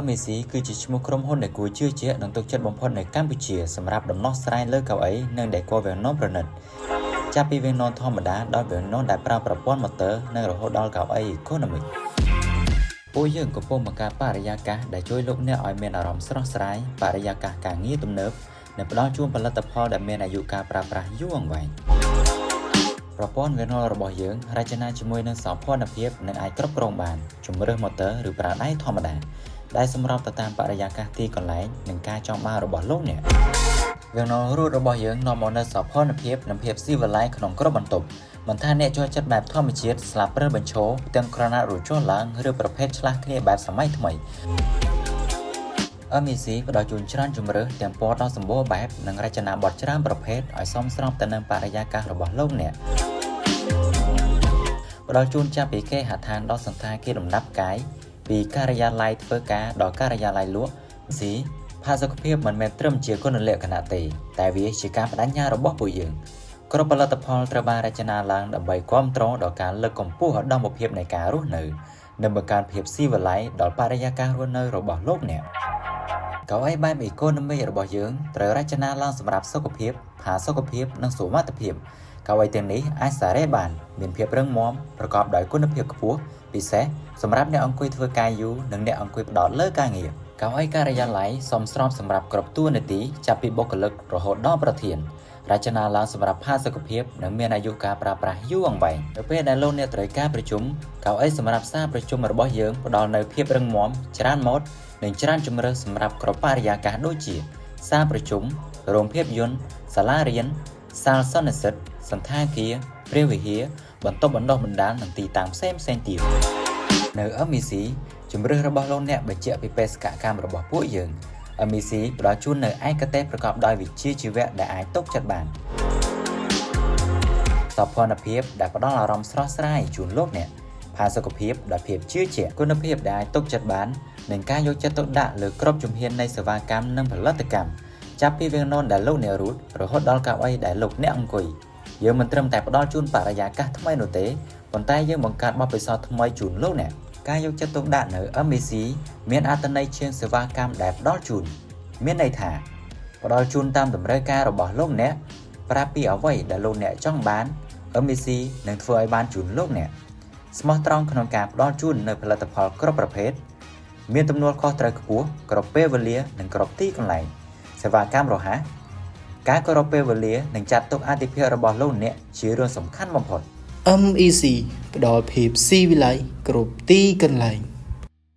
MEC គឺជាឈ្មោះក្រុមហ៊ុនដែលគួរជឿជាក់និងទុកចិត្តបំផុតនៅកម្ពុជាសម្រាប់ដំណោះស្រាយលើកៅអីនិងដែលគួរវាំងននប្រណិតចាប់ពីវាំងននធម្មតាដល់វាំងននដែលប្រើប្រព័ន្ធម៉ូទ័រនិងរហូតដល់កៅអី Economic ពួកយើងកំពុងបង្កើតបរិយាកាសដែលជួយលោកអ្នកឲ្យមានអារម្មណ៍ស្រស់ស្រាយបរិយាកាសការងារទំនើបនិងផ្ដល់ជូនផលិតផលដែលមានអាយុកាលប្រើប្រាស់យូរអង្វែងប្រព័ន្ធវាំងននរបស់យើងរចនាជាមួយនឹងសោភ័ណភាពនិងអាចគ្រប់គ្រងបានជំរើសម៉ូទ័រឬប្រើដៃធម្មតាដែលសម្របទៅតាមបរិយាកាសទីកន្លែងនិងការចង់បានរបស់លោកអ្នកវាំងននរូតរបស់យើងនាំមកនូវសោភ័ណភាពនិងភាពស៊ីវិល័យក្នុងគ្រប់បន្ទប់មិនថាអ្នកចូលចិត្តបែបធម្មជាតិស្លាបព្រាបញ្ឈរផ្ទាំងក្រណាត់រួចចុះឡើងឬប្រភេទឆ្លាស់គ្នាបែបសម័យថ្មី MEC ផ្ដល់ជូនច្រើនជម្រើសទាំងពណ៌ដ៏សម្បូរបែបនិងរចនាបថច្រើនប្រភេទឲ្យសមស្របទៅនឹងបរិយាកាសរបស់លោកអ្នកផ្ដល់ជូនចាប់ពីគេហដ្ឋានដល់សន្តាគារលំដាប់កាយពីការិយាល័យធ្វើការដល់ការិយាល័យលក់ផាសុកភាពមិនមែនត្រឹមជាគុណលក្ខណៈទេតែវាជាការបដិញ្ញារបស់ពួកយើងគ្រប់ផលិតផលត្រូវបានរចនាឡើងដើម្បីគ្រប់គ្រងដល់ការលើកកម្ពស់ឧត្តមភាពនៃការរស់នៅនិងបង្កើនភាពស៊ីវិល័យដល់បរិយាកាសរស់នៅរបស់លោកអ្នកកៅអីបែប Economic របស់យើងត្រូវរចនាឡើងសម្រាប់សុខភាពផាសុកភាពនិងសុវត្ថិភាពកៅអីទាំងនេះអាចសារ៉េបានមានភាពរឹងមាំប្រកបដោយគុណភាពខ្ពស់ពិសេសសម្រាប់អ្នកអង្គុយធ្វើការយូរនិងអ្នកអង្គុយផ្ដោតលើការងារកៅអីការិយាល័យសមស្របសម្រាប់គ្រប់តួនាទីចាប់ពីបុគ្គលិករហូតដល់ប្រធានរចនាឡើងសម្រាប់ផាសុកភាពនិងមានអាយុកាលប្រើប្រាស់យូរអង្វែងនៅពេលដែលលោកអ្នកត្រូវការប្រជុំកៅអីសម្រាប់សារប្រជុំរបស់យើងផ្ដល់នូវភាពរឹងមាំច្រើនម៉ូដនិងច្រើនជម្រើសសម្រាប់គ្រប់បរិយាកាសដូចជាសារប្រជុំរោងភាពយន្តសាលារៀនសាលសន្និសីទសន្តាគារព្រះវិហារបន្ទប់បណ្ដុះបណ្ដាលនិងទីតាំងផ្សេងៗទៀតនៅ MEC ជម្រើសរបស់លោកអ្នកបញ្ជាក់ពីបេសកកម្មរបស់ពួកយើង MEC ផ្ដល់ជូននៅឯកទេសប្រកបដោយវិជ្ជាជីវៈដែលអាចទុកចិត្តបានសោភ័ណភាពដែលផ្ដល់អារម្មណ៍ស្រស់ស្រាយជូនលោកអ្នកផាសុកភាពដោយភាពជឿជាក់គុណភាពដែលអាចទុកចិត្តបាននិងការយកចិត្តទុកដាក់លើគ្រប់ជំហាននៃសេវាកម្មនិងផលិតកម្មចាប់ពីវាំងននដែលលោកអ្នករូតរហូតដល់កៅអីដែលលោកអ្នកអង្គុយយើងមិនត្រឹមតែផ្ដល់ជូនបរិយាកាសថ្មីនោះទេប៉ុន្តែយើងបង្កើតបទពិសោធន៍ថ្មីជូនលោកអ្នកការយកចិត្តទុកដាក់នៅ MEC មានអត្ថន័យជាងសេវាកម្មដែលផ្ដល់ជូនមានន័យថាផ្ដល់ជូនតាមតម្រូវការរបស់លោកអ្នកប្រាប់ពីអ្វីដែលលោកអ្នកចង់បាន MEC នឹងធ្វើឲ្យបានជូនលោកអ្នកស្មោះត្រង់ក្នុងការផ្ដល់ជូននៅផលិតផលគ្រប់ប្រភេទមានទំនួលខុសត្រូវខ្ពស់គ្រប់ពេលវេលានិងគ្រប់ទីកន្លែងសេវាកម្មរហ័សការគោរពពេលវេលានិងចាត់ទុកអាទិភាពរបស់លោកអ្នកជារឿងសំខាន់បំផុត MEC ផ្ដល់ភាពស៊ីវិល័យគ្រប់ទីកន្លែង